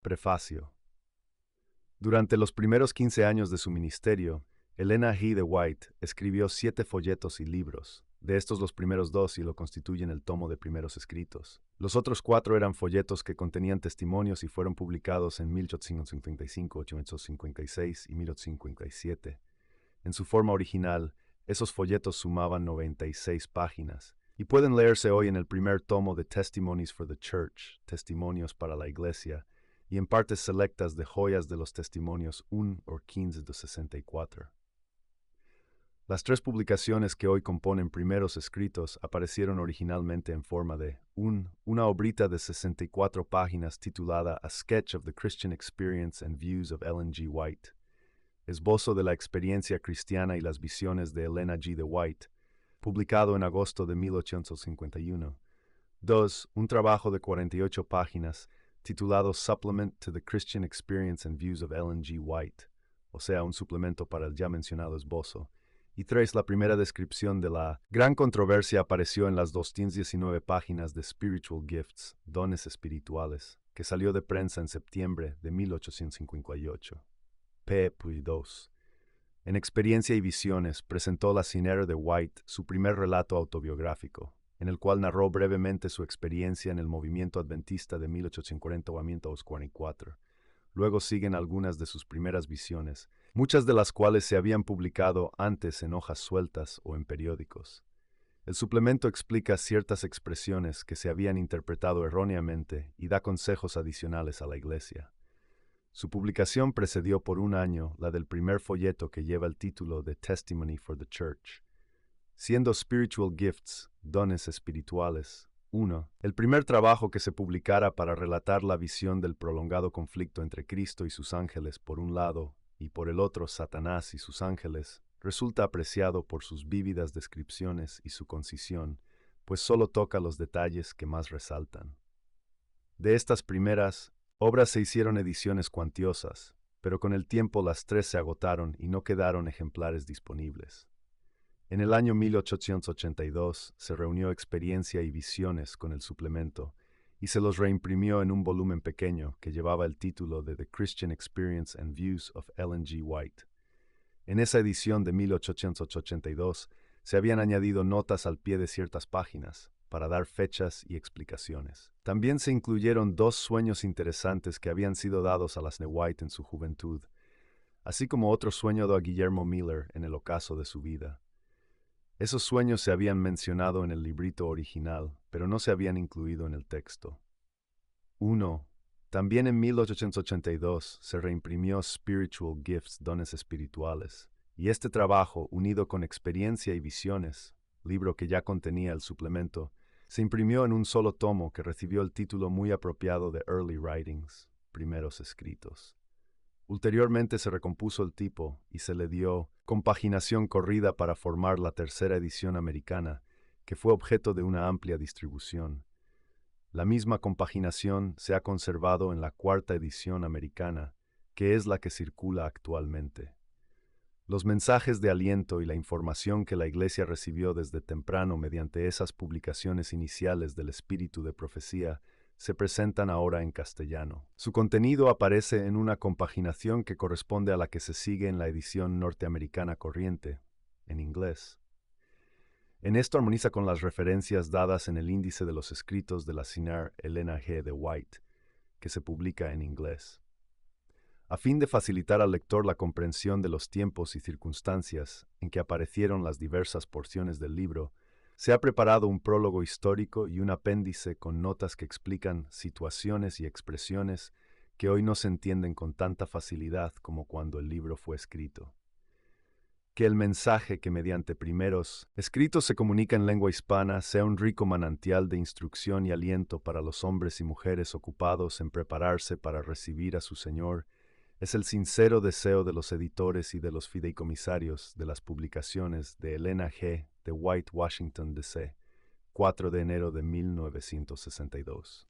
Prefacio. Durante los primeros 15 años de su ministerio, Elena G. de White escribió 7 folletos y libros. De estos, los primeros 2 y lo constituyen el tomo de primeros escritos. Los otros 4 eran folletos que contenían testimonios y fueron publicados en 1855, 1856 y 1857. En su forma original, esos folletos sumaban 96 páginas y pueden leerse hoy en el primer tomo de Testimonies for the Church, Testimonios para la Iglesia, y en partes selectas de Joyas de los Testimonios 1 o 15 de 64. Las 3 publicaciones que hoy componen primeros escritos aparecieron originalmente en forma de una obrita de 64 páginas titulada A Sketch of the Christian Experience and Views of Ellen G. White, esbozo de la experiencia cristiana y las visiones de Elena G. de White, publicado en agosto de 1851. 2. Un trabajo de 48 páginas, titulado Supplement to the Christian Experience and Views of Ellen G. White, o sea, un suplemento para el ya mencionado esbozo. Y 3. La primera descripción de la gran controversia apareció en las 219 páginas de Spiritual Gifts, Dones Espirituales, que salió de prensa en septiembre de 1858. P. 2. En Experiencia y Visiones presentó la Sinera de White su primer relato autobiográfico, en el cual narró brevemente su experiencia en el movimiento adventista de 1840 a 1844. Luego siguen algunas de sus primeras visiones, muchas de las cuales se habían publicado antes en hojas sueltas o en periódicos. El suplemento explica ciertas expresiones que se habían interpretado erróneamente y da consejos adicionales a la Iglesia. Su publicación precedió por un año la del primer folleto que lleva el título de Testimony for the Church. Siendo Spiritual Gifts, Dones Espirituales, 1, el primer trabajo que se publicara para relatar la visión del prolongado conflicto entre Cristo y sus ángeles por un lado, y por el otro Satanás y sus ángeles, resulta apreciado por sus vívidas descripciones y su concisión, pues solo toca los detalles que más resaltan. De estas primeras obras se hicieron ediciones cuantiosas, pero con el tiempo las 3 se agotaron y no quedaron ejemplares disponibles. En el año 1882 se reunió Experiencia y Visiones con el suplemento y se los reimprimió en un volumen pequeño que llevaba el título de The Christian Experience and Views of Ellen G. White. En esa edición de 1882 se habían añadido notas al pie de ciertas páginas para dar fechas y explicaciones. También se incluyeron 2 sueños interesantes que habían sido dados a las de White en su juventud, así como otro sueño dado a Guillermo Miller en el ocaso de su vida. Esos sueños se habían mencionado en el librito original, pero no se habían incluido en el texto. 1. También en 1882 se reimprimió Spiritual Gifts, Dones Espirituales, y este trabajo, unido con Experiencia y Visiones, libro que ya contenía el suplemento, se imprimió en un solo tomo que recibió el título muy apropiado de Early Writings, Primeros Escritos. Ulteriormente se recompuso el tipo y se le dio compaginación corrida para formar la tercera edición americana, que fue objeto de una amplia distribución. La misma compaginación se ha conservado en la cuarta edición americana, que es la que circula actualmente. Los mensajes de aliento y la información que la Iglesia recibió desde temprano mediante esas publicaciones iniciales del espíritu de profecía se presentan ahora en castellano. Su contenido aparece en una compaginación que corresponde a la que se sigue en la edición norteamericana corriente, en inglés. En esto armoniza con las referencias dadas en el índice de los escritos de la Sinner Elena G. de White, que se publica en inglés. A fin de facilitar al lector la comprensión de los tiempos y circunstancias en que aparecieron las diversas porciones del libro, se ha preparado un prólogo histórico y un apéndice con notas que explican situaciones y expresiones que hoy no se entienden con tanta facilidad como cuando el libro fue escrito. Que el mensaje que mediante primeros escritos se comunica en lengua hispana sea un rico manantial de instrucción y aliento para los hombres y mujeres ocupados en prepararse para recibir a su Señor, es el sincero deseo de los editores y de los fideicomisarios de las publicaciones de Elena G. de White, Washington, D.C., 4 de enero de 1962.